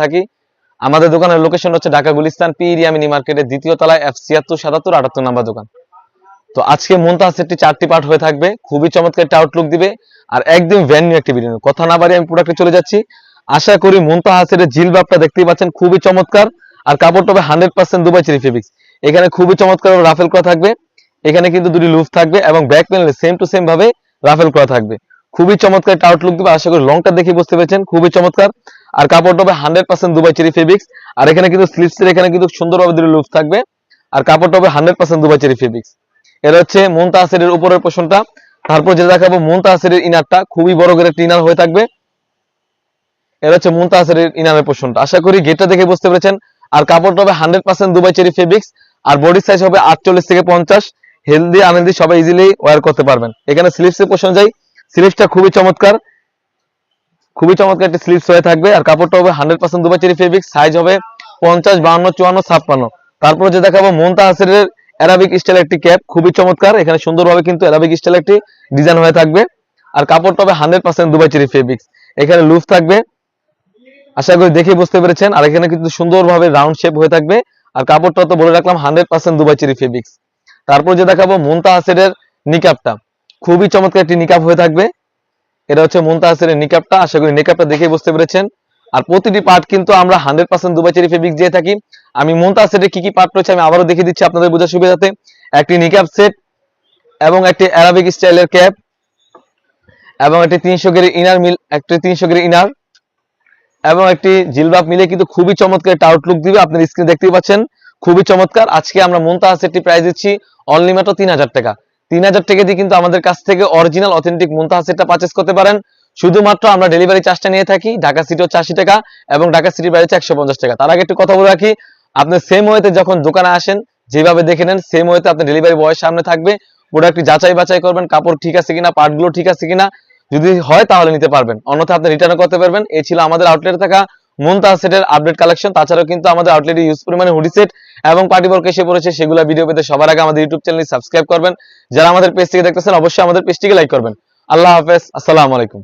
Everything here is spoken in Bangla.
থাকি। আমাদের দোকানের লোকেশন হচ্ছে ঢাকা গুলিস্তান পিরিয়া মিনি মার্কেটের দ্বিতীয় তলায় F76 77 78 নাম্বার দোকান। তো আজকে মুনতাহা সেটটি 4টি পার্ট হয়ে থাকবে, খুবই চমৎকার একটা আউটলুক দিবে আর একদম ভ্যান নিউ একটি ভিডিও। কথা না বাড়িয়ে আমি প্রোডাক্টে চলে যাচ্ছি। আশা করি মুনতাহা সেটের জিলবাবটা দেখতেই পাচ্ছেন খুবই চমৎকার আর কাপড়টা হবে 100% দুবাই চেরি ফেব্রিক্স। এখানে খুবই চমৎকার রাফেল করা থাকবে, এখানে কিন্তু দুটি লুফ থাকবে এবং ব্যাক প্যানেলে সেম টু সেম ভাবে রাফেল করা থাকবে। খুবই চমৎকার একটা আউটলুক দিবে, আশা করি লংটা দেখে বুঝতে পেরেছেন খুবই চমৎকার। আর কাপড়টা হবে 100% দুবাই চেরি ফেব্রিক্স আর এখানে কিন্তু স্লিভসের এখানে কিন্তু সুন্দরভাবে দুটি লুফ থাকবে আর কাপড়টা হবে 100% দুবাই চেরি ফেব্রিক্স। এটা হচ্ছে মুনতাহা সেটের উপরের পোরশনটা। তারপর যেটা দেখাবো মুনতাহা সেটের ইনারটা, খুবই বড় করে একটা ইনার হয়ে থাকবে। এটা হচ্ছে মুনতাহা সেটের ইনারের পোরশনটা, আশা করি গেটটা দেখে বুঝতে পেরেছেন। আর কাপড়টা হবে 100% দুবাই চেরি ফেব্রিক্স আর বডি সাইজ হবে 48 থেকে 50। হেলদি আনহেলদি সবাই ইজিলি ওয়্যার করতে পারবেন। এখানে স্লিভসের পোরশন যাই, স্লিভসটা খুবই চমৎকার, খুবই চমৎকার একটা স্লিভস হয়ে থাকবে আর কাপড়টা হবে 100% দুবাই চেরি ফেব্রিক্স, সাইজ হবে 50 52 54 56। তারপর যে দেখাবো মুনতাহা সেটের অ্যারাবিক স্টাইল একটি ক্যাপ, খুবই চমৎকার, এখানে সুন্দরভাবে কিন্তু অ্যারাবিক স্টাইল একটি ডিজাইন হয়ে থাকবে আর কাপড়টা হবে 100% দুবাই চেরি ফেব্রিক্স। এখানে লুফ থাকবে, আশা করি দেখে বুঝতে পেরেছেন। আর এখানে কিন্তু সুন্দরভাবে রাউন্ড শেপ হয়ে থাকবে আর কাপড়টা তো বলে রাখলাম 100% দুবাই চেরি ফেব্রিক্স। তারপর যে দেখাবো মুনতাহা সেটের নিকাবটা, খুবই চমৎকার একটি নিকাব হয়ে থাকবে। এটা হচ্ছে মুনতাহা সেটের নিকাবটা, আশা করি নিকাবটা দেখে বুঝতে পেরেছেন। আর প্রতিটি পার্ট কিন্তু আমরা 100% দুবাই চেরি ফেব্রিক্স দিয়ে থাকি। আমি মুনতাহা সেটের কি কি পার্ট রয়েছে আমি আবারও দেখিয়ে দিচ্ছি আপনাদের বোঝার সুবিধাতে। একটি নিকাব সেট এবং একটি অ্যারাবিক স্টাইলের ক্যাপ এবং একটি 300 গেরি ইনার মিল, একটি 300 গেরি ইনার এবং একটি জিলবাব মিলে কিন্তু খুবই চমৎকার একটা আউটলুক দিবে। আপনার স্ক্রিনে দেখতেই পাচ্ছেন খুবই চমৎকার। আজকে আমরা মুনতাহা সেটটি প্রাইস দিচ্ছি অনলি মাত্র 3000 টাকা। 3000 টাকা দিয়ে কিন্তু আমাদের কাছ থেকে অরিজিনাল অথেন্টিক মুনতাহা সেটটা পারচেজ করতে পারেন। শুধুমাত্র আমরা ডেলিভারি চার্জটা নিয়ে থাকি, ঢাকা সিটি হচ্ছে 80 টাকা এবং ঢাকা সিটির বাইরে 150 টাকা। তার আগে একটু কথা বলে রাখি, আপনি সেম ওয়েতে যখন দোকানে আসেন যেভাবে দেখে নেন সেম ওয়েতে আপনার ডেলিভারি বয়ের সামনে থাকবে, প্রোডাক্টটি যাচাই বাছাই করবেন কাপড় ঠিক আছে কিনা, পার্টগুলো ঠিক আছে কিনা, যদি হয় তাহলে নিতে পারবেন, অন্যথা আপনি রিটার্ন করতে পারবেন। এই ছিল আমাদের আউটলেটে থাকা মুনতাহা সেটের আপডেট কালেকশন। তাছাড়াও কিন্তু আমাদের আউটলেটে ইউজ পরিমাণে হুডি সেট এবং পার্টি ওয়্যার এসে পড়েছে, সেগুলো ভিডিও পেতে সবার আগে আমাদের ইউটিউব চ্যানেলটি সাবস্ক্রাইব করবেন। যারা আমাদের পেজ থেকে দেখতেছেন অবশ্যই আমাদের পেজটিকে লাইক করবেন। আল্লাহ হাফেজ, আসসালামু আলাইকুম।